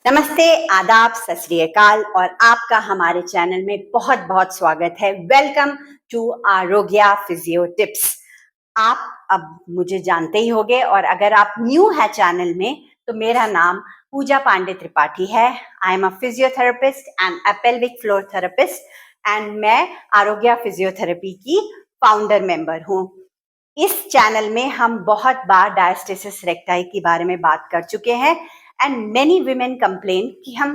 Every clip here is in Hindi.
नमस्ते, आदाब, सत श्री अकाल और आपका हमारे चैनल में बहुत बहुत स्वागत है। वेलकम टू आरोग्या फिजियो टिप्स। आप अब मुझे जानते ही होंगे और अगर आप न्यू है चैनल में तो मेरा नाम पूजा पांडे त्रिपाठी है। I am a physiotherapist and a pelvic floor therapist and मैं आरोग्या फिजियोथेरेपी की फाउंडर मेंबर हूँ। इस चैनल में हम बहुत बार डायस्टेसिस रेक्टाई के बारे में बात कर चुके हैं एंड मेनी विमेन कंप्लेन कि हम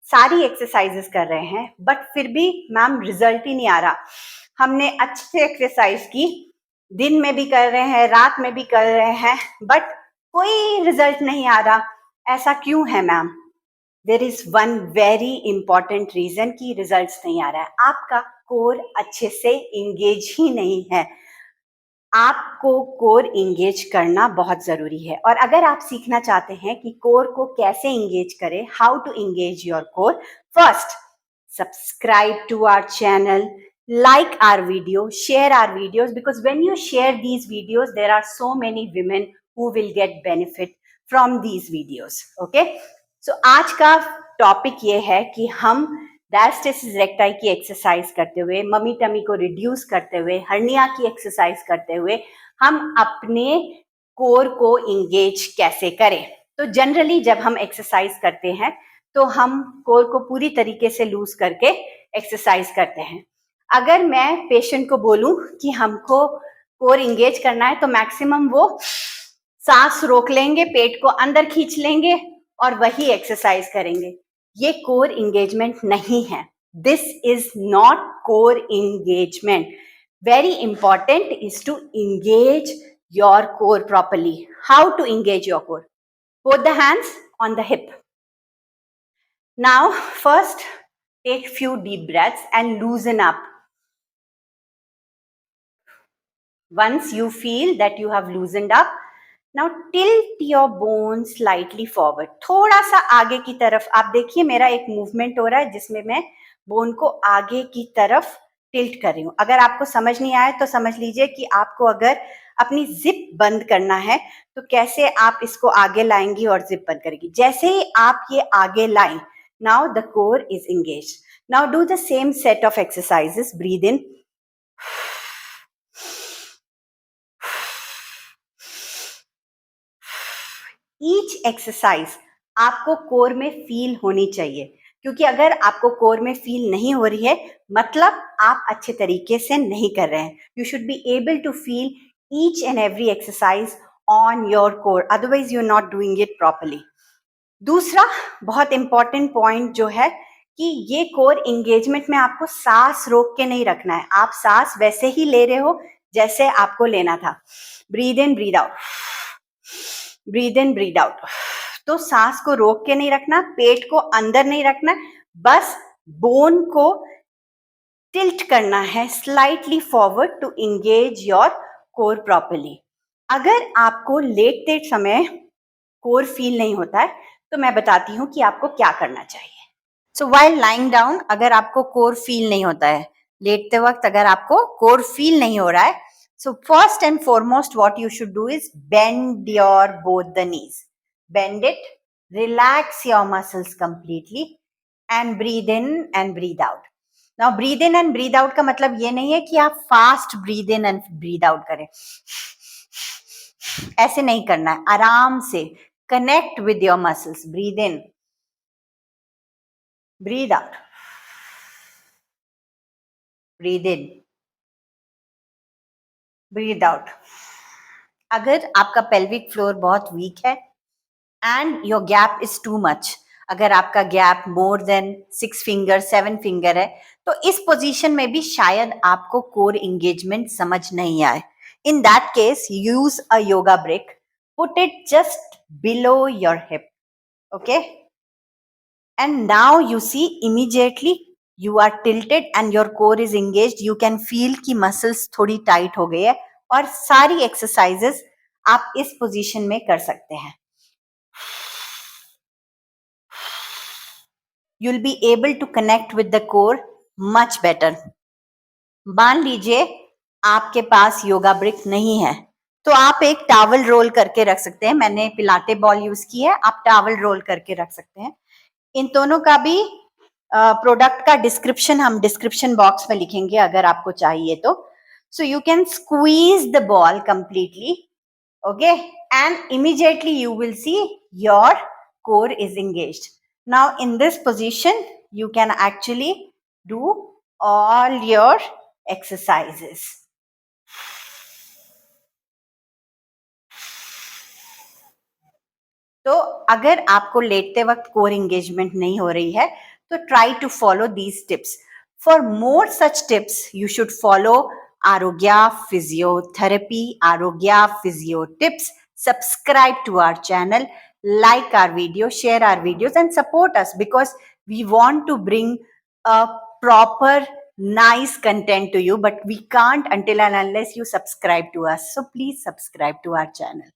सारी एक्सरसाइजेस कर रहे हैं बट फिर भी मैम रिजल्ट ही नहीं आ रहा। हमने अच्छे से एक्सरसाइज की, दिन में भी कर रहे हैं, रात में भी कर रहे हैं, बट कोई रिजल्ट नहीं आ रहा। ऐसा क्यों है ma'am? There is one very important reason कि रिजल्ट्स नहीं आ रहा है। आपका कोर अच्छे से इंगेज ही नहीं है। आपको कोर इंगेज करना बहुत जरूरी है और अगर आप सीखना चाहते हैं कि कोर को कैसे इंगेज करें, how to engage your core, first subscribe to our channel, like our video, share our videos, because when you share these videos there are so many women who will get benefit from these videos. Okay, so आज का टॉपिक ये है कि हम डायस्टेसिस रेक्टाई की एक्सरसाइज करते हुए, मम्मी टमी को रिड्यूस करते हुए, हर्निया की एक्सरसाइज करते हुए हम अपने कोर को इंगेज कैसे करें। तो जनरली जब हम एक्सरसाइज करते हैं तो हम कोर को पूरी तरीके से लूज करके एक्सरसाइज करते हैं। अगर मैं पेशेंट को बोलूं कि हमको कोर इंगेज करना है तो मैक्सिमम वो सांस रोक लेंगे, पेट को अंदर खींच लेंगे और वही एक्सरसाइज करेंगे। ये कोर इंगेजमेंट नहीं है। This is not core engagement. Very important is to engage your core properly. How to engage your core? Both the hands on the hip. Now first take few deep breaths and loosen up. Once you feel that you have loosened up, now tilt your bones slightly forward. थोड़ा सा आगे की तरफ आप देखिए, मेरा एक मूवमेंट हो रहा है जिसमें मैं बोन को आगे की तरफ टिल्ट कर रही हूँ। अगर आपको समझ नहीं आए तो समझ लीजिए कि आपको अगर अपनी जिप बंद करना है तो कैसे आप इसको आगे लाएंगी और जिप बंद करेगी। जैसे ही आप ये आगे लाएं, now the core is engaged. Now do the same set of exercises. Breathe in. Each exercise आपको कोर में फील होनी चाहिए, क्योंकि अगर आपको कोर में फील नहीं हो रही है मतलब आप अच्छे तरीके से नहीं कर रहे हैं. You should be able to feel each and every exercise on your core, otherwise you are not doing it properly. दूसरा बहुत इंपॉर्टेंट पॉइंट जो है कि ये कोर एंगेजमेंट में आपको सांस रोक के नहीं रखना है. आप सांस वैसे ही ले रहे हो जैसे आपको लेना था. Breathe in, breathe out, breathe in, breathe out. तो सांस को रोक के नहीं रखना, पेट को अंदर नहीं रखना, बस बोन को टिल्ट करना है slightly forward to engage your core properly. अगर आपको लेटते समय कोर फील नहीं होता है तो मैं बताती हूँ कि आपको क्या करना चाहिए. सो व्हाइल लाइंग डाउन, अगर आपको कोर फील नहीं होता है, लेटते वक्त अगर आपको कोर फील नहीं हो रहा है, so first and foremost what you should do is bend your both the knees. Bend it, relax your muscles completely and breathe in and breathe out. Now breathe in and breathe out का मतलब ये नहीं है कि आप fast breathe in and breathe out करें. ऐसे नहीं करना है. आराम से connect with your muscles. Breathe in, breathe out, breathe in, breathe out. अगर आपका pelvic floor बहुत weak है and your gap is too much, अगर आपका gap more than 6 finger 7 finger है तो इस पोजीशन में भी शायद आपको कोर एंगेजमेंट समझ नहीं आए. In that case use a yoga break, put it just below your hip. Okay, and now you see immediately you are tilted and your core is engaged. You can feel कि मसल्स थोड़ी टाइट हो गई है और सारी एक्सरसाइजेस आप इस पोजीशन में कर सकते हैं. You'll be able to connect with the core much better. मान लीजिए आपके पास योगा ब्रिक नहीं है तो आप एक टावल रोल करके रख सकते हैं. मैंने पिलाटे बॉल यूज की है, आप टावल रोल करके रख सकते हैं. इन दोनों का भी प्रोडक्ट का डिस्क्रिप्शन हम डिस्क्रिप्शन बॉक्स में लिखेंगे अगर आपको चाहिए तो. So you can squeeze the ball completely, okay, and immediately you will see your core is engaged. Now in this position you can actually do all your exercises. तो अगर आपको लेटते वक्त कोर एंगेजमेंट नहीं हो रही है तो try to follow these tips. For more such tips you should follow Arogya physiotherapy, Arogya physio tips. Subscribe to our channel, like our video, share our videos and support us because we want to bring a proper nice content to you, but we can't until and unless you subscribe to us. So please subscribe to our channel.